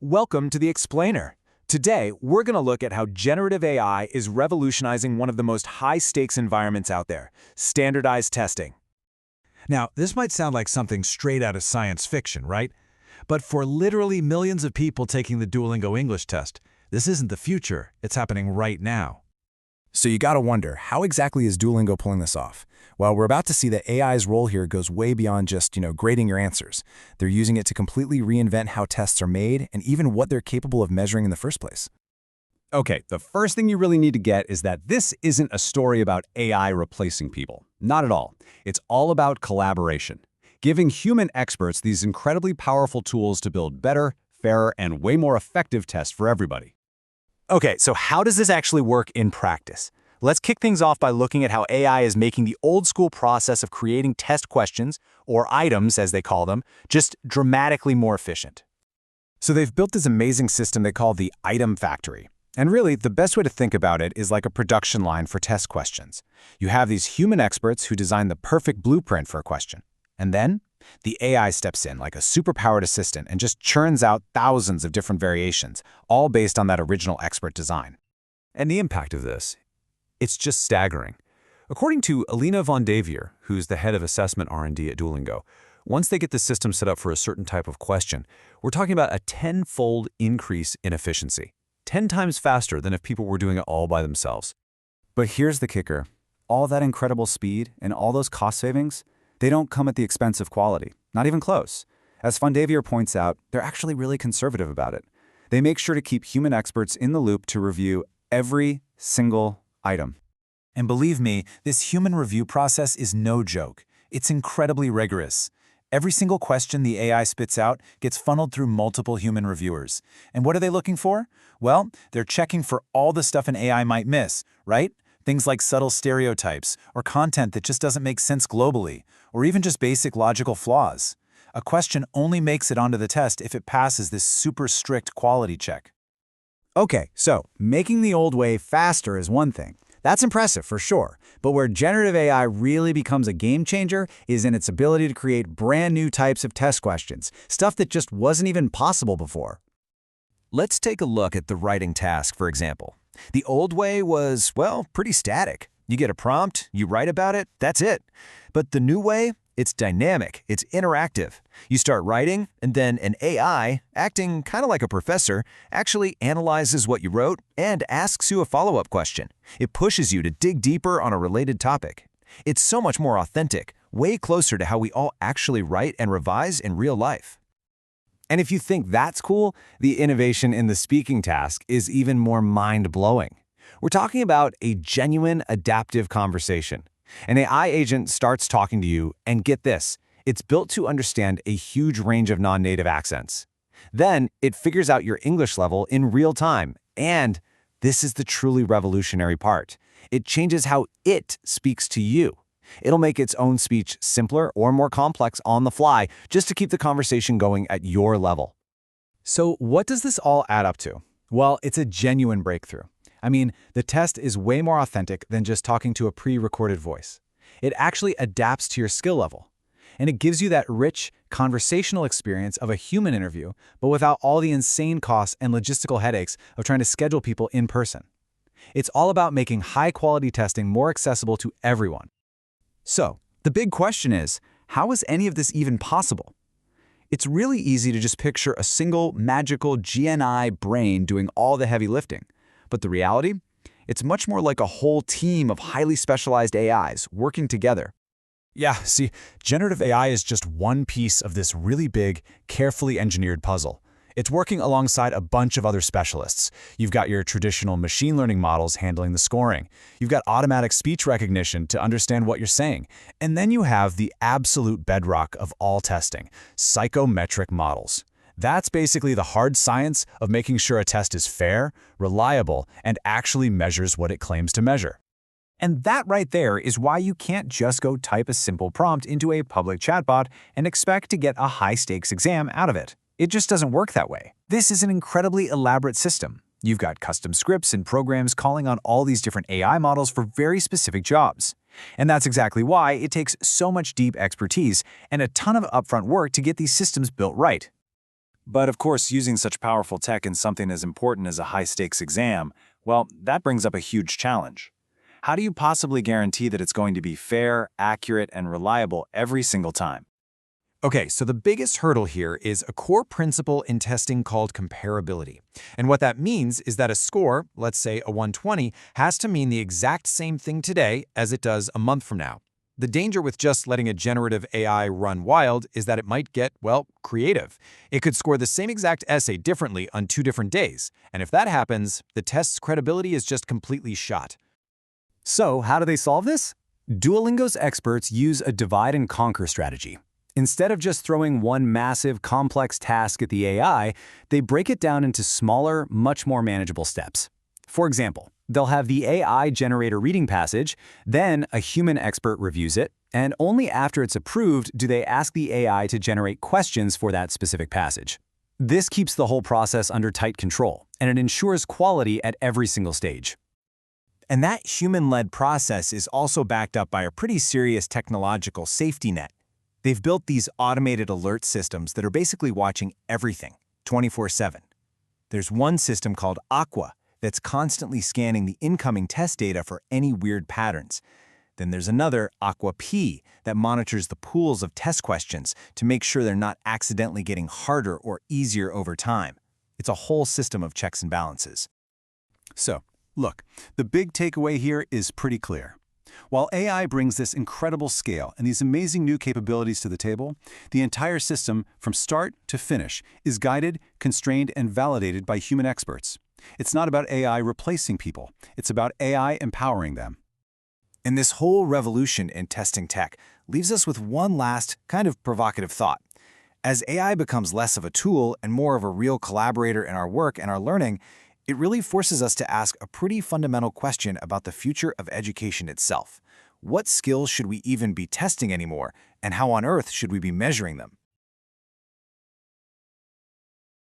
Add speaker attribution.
Speaker 1: Welcome to the Explainer. Today, we're going to look at how generative AI is revolutionizing one of the most high-stakes environments out there, standardized testing.
Speaker 2: Now, this might sound like something straight out of science fiction, right? But for literally millions of people taking the Duolingo English test, this isn't the future, it's happening right now.
Speaker 3: So you gotta wonder, how exactly is Duolingo pulling this off? Well, we're about to see that AI's role here goes way beyond just, grading your answers. They're using it to completely reinvent how tests are made and even what they're capable of measuring in the first place.
Speaker 4: Okay, the first thing you really need to get is that this isn't a story about AI replacing people. Not at all. It's all about collaboration, giving human experts these incredibly powerful tools to build better, fairer, and way more effective tests for everybody.
Speaker 1: Okay, so how does this actually work in practice? Let's kick things off by looking at how AI is making the old-school process of creating test questions, or items as they call them, just dramatically more efficient. So they've built this amazing system they call the item factory. And really, the best way to think about it is like a production line for test questions. You have these human experts who design the perfect blueprint for a question. And then, the AI steps in like a superpowered assistant and just churns out thousands of different variations, all based on that original expert design.
Speaker 5: And the impact of this, it's just staggering. According to Alina von Davier, who's the head of assessment R&D at Duolingo, once they get the system set up for a certain type of question, we're talking about a 10-fold increase in efficiency. 10 times faster than if people were doing it all by themselves.
Speaker 6: But here's the kicker. All that incredible speed and all those cost savings, they don't come at the expense of quality, not even close. As von Davier points out, they're actually really conservative about it. They make sure to keep human experts in the loop to review every single item.
Speaker 1: And believe me, this human review process is no joke. It's incredibly rigorous. Every single question the AI spits out gets funneled through multiple human reviewers. And what are they looking for? Well, they're checking for all the stuff an AI might miss, right? Things like subtle stereotypes, or content that just doesn't make sense globally, or even just basic logical flaws. A question only makes it onto the test if it passes this super strict quality check.
Speaker 6: Okay, so making the old way faster is one thing. That's impressive for sure, but where generative AI really becomes a game changer is in its ability to create brand new types of test questions, stuff that just wasn't even possible before.
Speaker 3: Let's take a look at the writing task, for example. The old way was, well, pretty static. You get a prompt, you write about it, that's it. But the new way, it's dynamic, it's interactive. You start writing, and then an AI, acting kind of like a professor, actually analyzes what you wrote and asks you a follow-up question. It pushes you to dig deeper on a related topic. It's so much more authentic, way closer to how we all actually write and revise in real life.
Speaker 4: And if you think that's cool, the innovation in the speaking task is even more mind-blowing. We're talking about a genuine adaptive conversation. An AI agent starts talking to you, and get this, it's built to understand a huge range of non-native accents. Then, it figures out your English level in real time, and this is the truly revolutionary part. It changes how it speaks to you. It'll make its own speech simpler or more complex on the fly, just to keep the conversation going at your level.
Speaker 2: So what does this all add up to? Well, it's a genuine breakthrough. I mean, the test is way more authentic than just talking to a pre-recorded voice. It actually adapts to your skill level. And it gives you that rich, conversational experience of a human interview, but without all the insane costs and logistical headaches of trying to schedule people in person. It's all about making high-quality testing more accessible to everyone.
Speaker 6: So, the big question is, how is any of this even possible? It's really easy to just picture a single magical GenAI brain doing all the heavy lifting. But the reality? It's much more like a whole team of highly specialized AIs working together.
Speaker 1: Yeah, see, generative AI is just one piece of this really big, carefully engineered puzzle. It's working alongside a bunch of other specialists. You've got your traditional machine learning models handling the scoring. You've got automatic speech recognition to understand what you're saying. And then you have the absolute bedrock of all testing, psychometric models. That's basically the hard science of making sure a test is fair, reliable, and actually measures what it claims to measure. And that right there is why you can't just go type a simple prompt into a public chatbot and expect to get a high-stakes exam out of it. It just doesn't work that way. This is an incredibly elaborate system. You've got custom scripts and programs calling on all these different AI models for very specific jobs. And that's exactly why it takes so much deep expertise and a ton of upfront work to get these systems built right.
Speaker 4: But of course, using such powerful tech in something as important as a high-stakes exam, well, that brings up a huge challenge. How do you possibly guarantee that it's going to be fair, accurate, and reliable every single time?
Speaker 2: Okay, so the biggest hurdle here is a core principle in testing called comparability. And what that means is that a score, let's say a 120, has to mean the exact same thing today as it does a month from now. The danger with just letting a generative AI run wild is that it might get, well, creative. It could score the same exact essay differently on 2 different days. And if that happens, the test's credibility is just completely shot.
Speaker 3: So, how do they solve this? Duolingo's experts use a divide-and-conquer strategy. Instead of just throwing one massive, complex task at the AI, they break it down into smaller, much more manageable steps. For example, they'll have the AI generate a reading passage, then a human expert reviews it, and only after it's approved do they ask the AI to generate questions for that specific passage. This keeps the whole process under tight control, and it ensures quality at every single stage. And that human-led process is also backed up by a pretty serious technological safety net. They've built these automated alert systems that are basically watching everything, 24/7. There's one system called Aqua that's constantly scanning the incoming test data for any weird patterns. Then there's another, Aqua P, that monitors the pools of test questions to make sure they're not accidentally getting harder or easier over time. It's a whole system of checks and balances.
Speaker 1: So, look, the big takeaway here is pretty clear. While AI brings this incredible scale and these amazing new capabilities to the table, the entire system, from start to finish, is guided, constrained, and validated by human experts. It's not about AI replacing people. It's about AI empowering them.
Speaker 3: And this whole revolution in testing tech leaves us with one last, kind of provocative thought. As AI becomes less of a tool and more of a real collaborator in our work and our learning, it really forces us to ask a pretty fundamental question about the future of education itself. What skills should we even be testing anymore, and how on earth should we be measuring them?